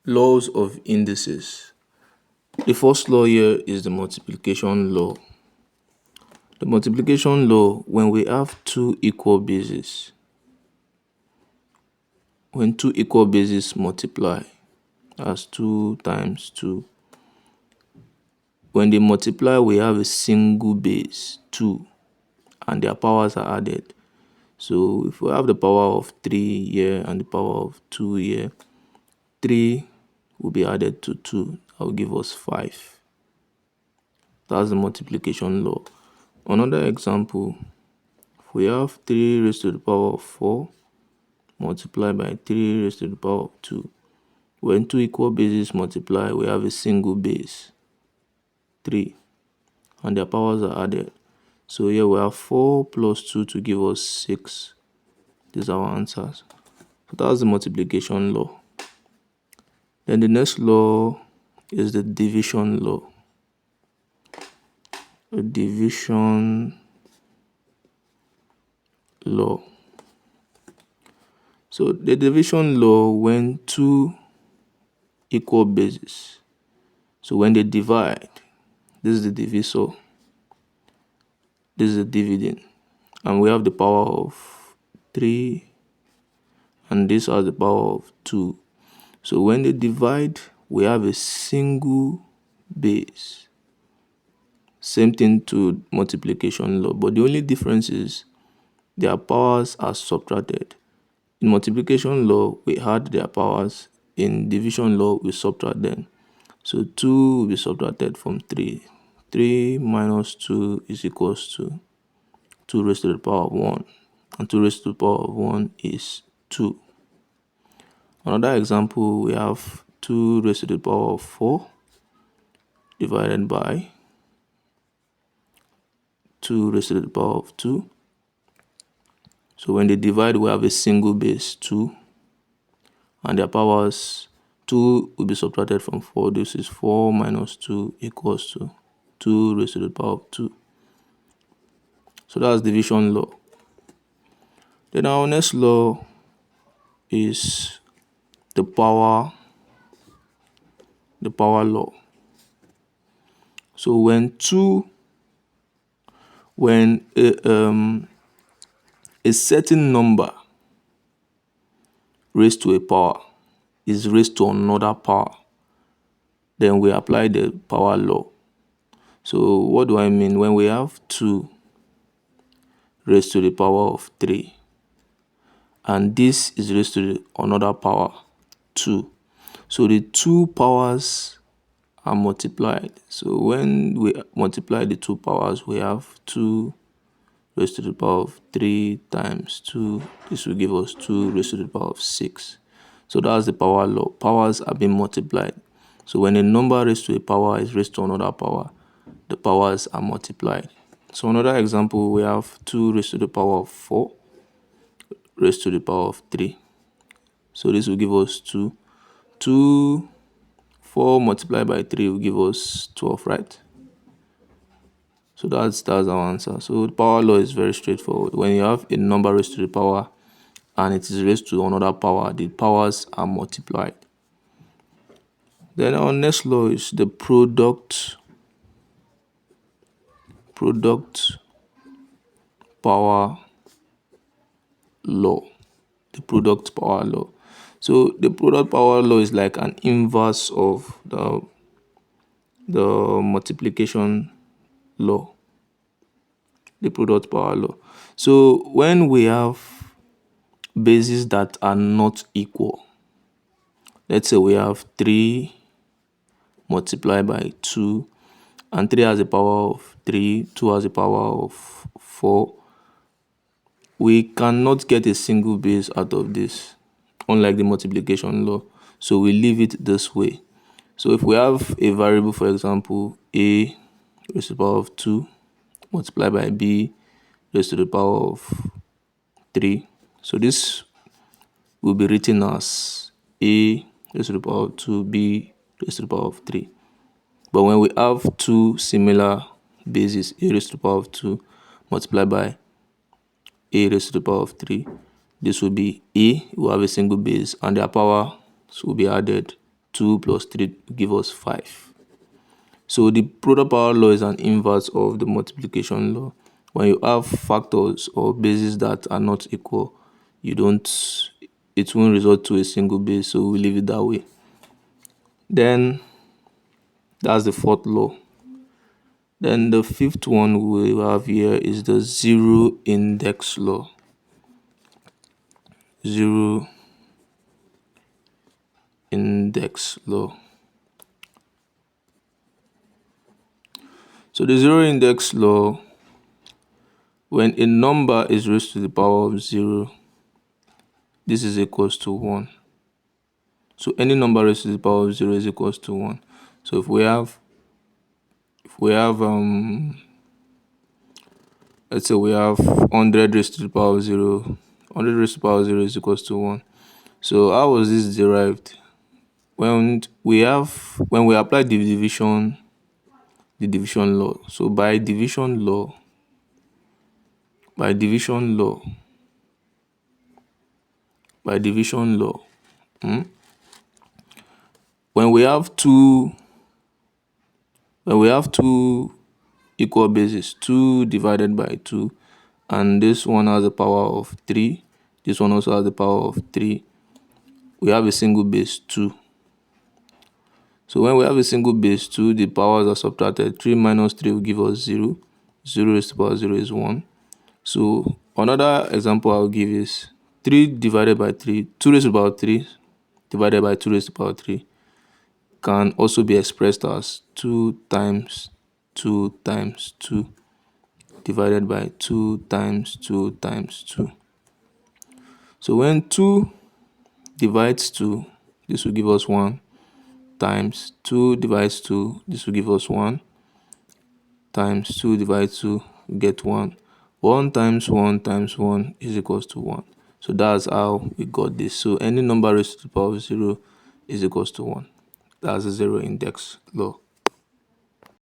Laws of indices. The first law here is the multiplication law. The multiplication law, when we have two equal bases, when two equal bases multiply, as 2 times 2, when they multiply, we have a single base, 2, and their powers are added. So if we have the power of 3 here and the power of 2 here, 3 will be added to 2. That will give us 5. That's the multiplication law. Another example, if we have 3 raised to the power of 4 multiplied by 3 raised to the power of 2. When two equal bases multiply, we have a single base, 3, and their powers are added. So here we have 4 plus 2 to give us 6. These are our answers. So that's the multiplication law. Then the next law is the division law. The division law. So the division law, when two equal bases, so when they divide, this is the divisor, this is the dividend, and we have the power of 3 and this has the power of 2. So when they divide, we have a single base. Same thing to multiplication law, but the only difference is their powers are subtracted. In multiplication law, we add their powers. In division law, we subtract them. So 2 will be subtracted from 3. 3 minus 2 is equals to 2 raised to the power of 1. And 2 raised to the power of 1 is 2. Another example, we have 2 raised to the power of 4 divided by 2 raised to the power of 2. So when they divide, we have a single base, 2. And their powers, 2 will be subtracted from 4. This is 4 minus 2 equals to 2 raised to the power of 2. So that's division law. Then our next law is the power law. So when a certain number raised to a power is raised to another power, then we apply the power law. So what do I mean? When we have 2 raised to the power of 3 and this is raised to another power, 2. So the two powers are multiplied. So when we multiply the two powers, we have 2 raised to the power of 3 times 2. This will give us 2 raised to the power of 6. So that's the power law. Powers are being multiplied. So when a number raised to a power is raised to another power, the powers are multiplied. So another example, we have 2 raised to the power of 4 raised to the power of 3. So this will give us 2. 4 multiplied by 3 will give us 12, right? So that's our answer. So the power law is very straightforward. When you have a number raised to the power and it is raised to another power, the powers are multiplied. Then our next law is the product power law. The product power law. So the product power law is like an inverse of the multiplication law. The product power law. So when we have bases that are not equal, let's say we have 3 multiplied by 2 and 3 has a power of 3, 2 has a power of 4. We cannot get a single base out of this, unlike the multiplication law. So we leave it this way. So if we have a variable, for example, a raised to the power of 2 multiplied by b raised to the power of 3. So this will be written as a raised to the power of 2, b raised to the power of 3. But when we have two similar bases, a raised to the power of 2 multiplied by a raised to the power of 3, this will be a, will have a single base, and their powers will be added 2 plus 3 give us 5. So the product power law is an inverse of the multiplication law. When you have factors or bases that are not equal, it won't result to a single base, so we leave it that way. Then that's the fourth law. Then the fifth one we have here is the zero index law. Zero index law. So the zero index law, when a number is raised to the power of 0, this is equals to 1. So any number raised to the power of 0 is equals to 1. So if we have let's say we have 100 raised to the power of 0, 100 raised to the power of 0 is equals to 1. So how was this derived? When we apply the division law. So by division law, when we have two equal bases, 2 divided by 2, and this one has a power of 3, this one also has the power of 3, we have a single base 2. So when we have a single base 2, the powers are subtracted. 3 minus 3 will give us 0. 0 raised to the power of 0 is 1. So another example I'll give is 3 divided by 3, 2 raised to the power of 3 divided by 2 raised to the power of 3 can also be expressed as 2 times 2 times 2 divided by 2 times 2 times 2. So when 2 divides 2, this will give us 1, times 2 divides 2, this will give us 1, times 2 divides 2, we get 1. 1 times 1 times 1 is equals to 1. So that's how we got this. So any number raised to the power of 0 is equals to 1. That's the zero index law.